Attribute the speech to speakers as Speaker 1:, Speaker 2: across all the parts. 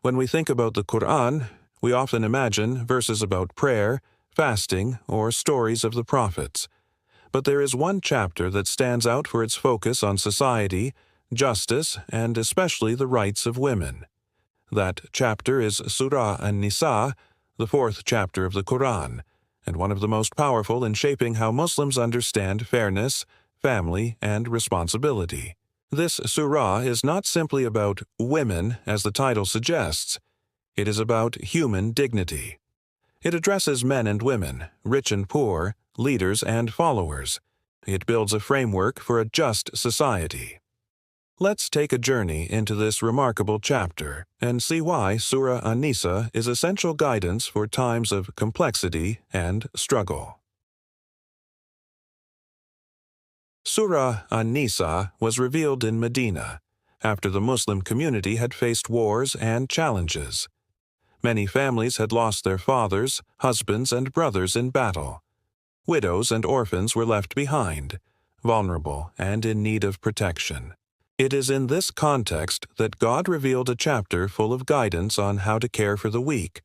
Speaker 1: When we think about the Quran, we often imagine verses about prayer, fasting, or stories of the prophets. But there is one chapter that stands out for its focus on society, justice, and especially the rights of women. That chapter is Surah An-Nisa, the fourth chapter of the Quran, and one of the most powerful in shaping how Muslims understand fairness, family, and responsibility. This surah is not simply about women, as the title suggests. It is about human dignity. It addresses men and women, rich and poor, leaders and followers. It builds a framework for a just society. Let's take a journey into this remarkable chapter and see why Surah An-Nisa is essential guidance for times of complexity and struggle. Surah An-Nisa was revealed in Medina, after the Muslim community had faced wars and challenges. Many families had lost their fathers, husbands, and brothers in battle. Widows and orphans were left behind, vulnerable and in need of protection. It is in this context that God revealed a chapter full of guidance on how to care for the weak,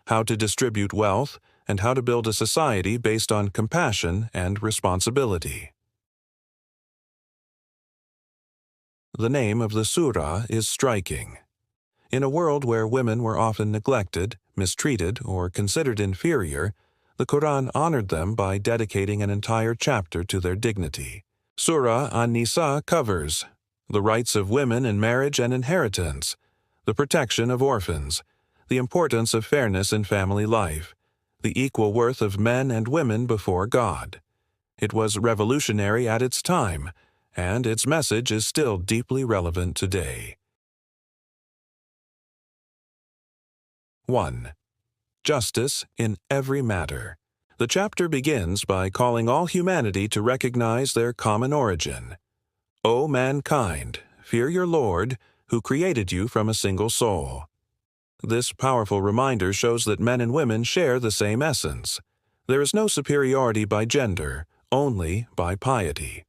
Speaker 1: how to distribute wealth, and how to build a society based on compassion and responsibility. The name of the surah is striking. In a world where women were often neglected, mistreated, or considered inferior, the Quran honored them by dedicating an entire chapter to their dignity. Surah An-Nisa covers the rights of women in marriage and inheritance, the protection of orphans, the importance of fairness in family life, the equal worth of men and women before God. It was revolutionary at its time, and its message is still deeply relevant today. 1. Justice in every matter. The chapter begins by calling all humanity to recognize their common origin. O mankind, fear your Lord, who created you from a single soul. This powerful reminder shows that men and women share the same essence. There is no superiority by gender, only by piety.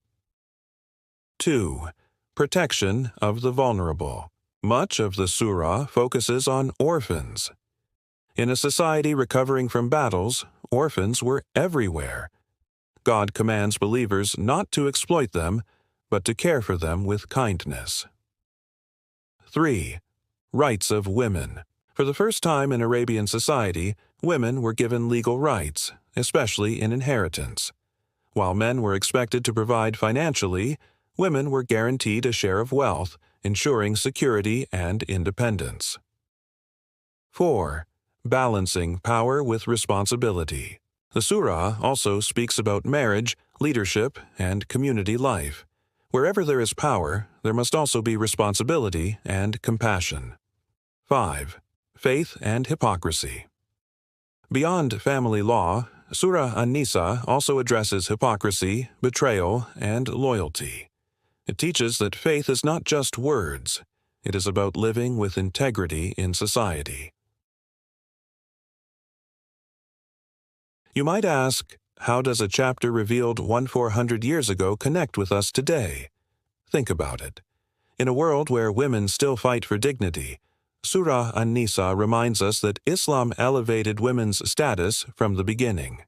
Speaker 1: 2. Protection of the vulnerable. Much of the surah focuses on orphans. In a society recovering from battles, orphans were everywhere. God commands believers not to exploit them, but to care for them with kindness. 3. Rights of women. For the first time in Arabian society, women were given legal rights, especially in inheritance. While men were expected to provide financially, women were guaranteed a share of wealth, ensuring security and independence. 4. Balancing power with responsibility. The surah also speaks about marriage, leadership, and community life. Wherever there is power, there must also be responsibility and compassion. 5. Faith and hypocrisy. Beyond family law, Surah An-Nisa also addresses hypocrisy, betrayal, and loyalty. It teaches that faith is not just words. It is about living with integrity in society. You might ask, how does a chapter revealed 1400 years ago connect with us today? Think about it. In a world where women still fight for dignity, Surah An-Nisa reminds us that Islam elevated women's status from the beginning.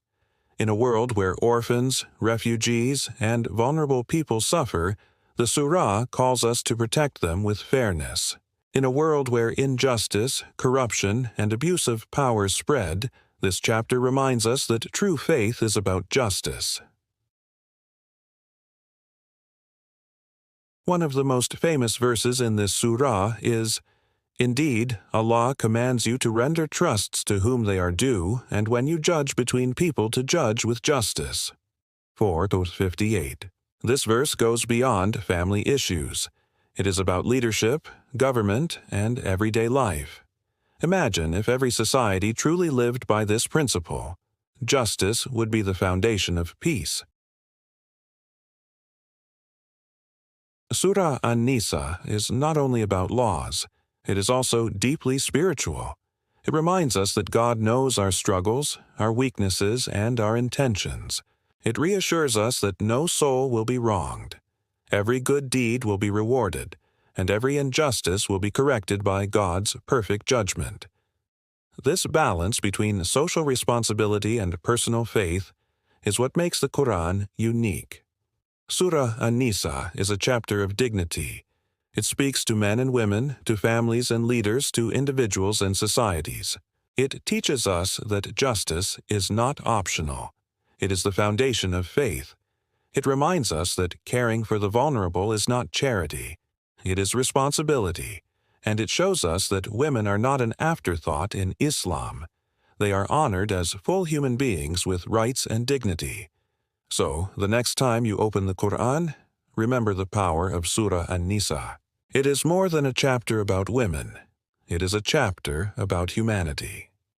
Speaker 1: In a world where orphans, refugees, and vulnerable people suffer, the surah calls us to protect them with fairness. In a world where injustice, corruption, and abuse of power spread, this chapter reminds us that true faith is about justice. One of the most famous verses in this surah is, "Indeed, Allah commands you to render trusts to whom they are due, and when you judge between people to judge with justice." 4:58. This verse goes beyond family issues. It is about leadership, government, and everyday life. Imagine if every society truly lived by this principle. Justice would be the foundation of peace. Surah An-Nisa is not only about laws, it is also deeply spiritual. It reminds us that God knows our struggles, our weaknesses, and our intentions. It reassures us that no soul will be wronged. Every good deed will be rewarded, and every injustice will be corrected by God's perfect judgment. This balance between social responsibility and personal faith is what makes the Quran unique. Surah An-Nisa is a chapter of dignity. It speaks to men and women, to families and leaders, to individuals and societies. It teaches us that justice is not optional. It is the foundation of faith. It reminds us that caring for the vulnerable is not charity. It is responsibility. And it shows us that women are not an afterthought in Islam. They are honored as full human beings with rights and dignity. So, the next time you open the Quran, remember the power of Surah An-Nisa. It is more than a chapter about women. It is a chapter about humanity.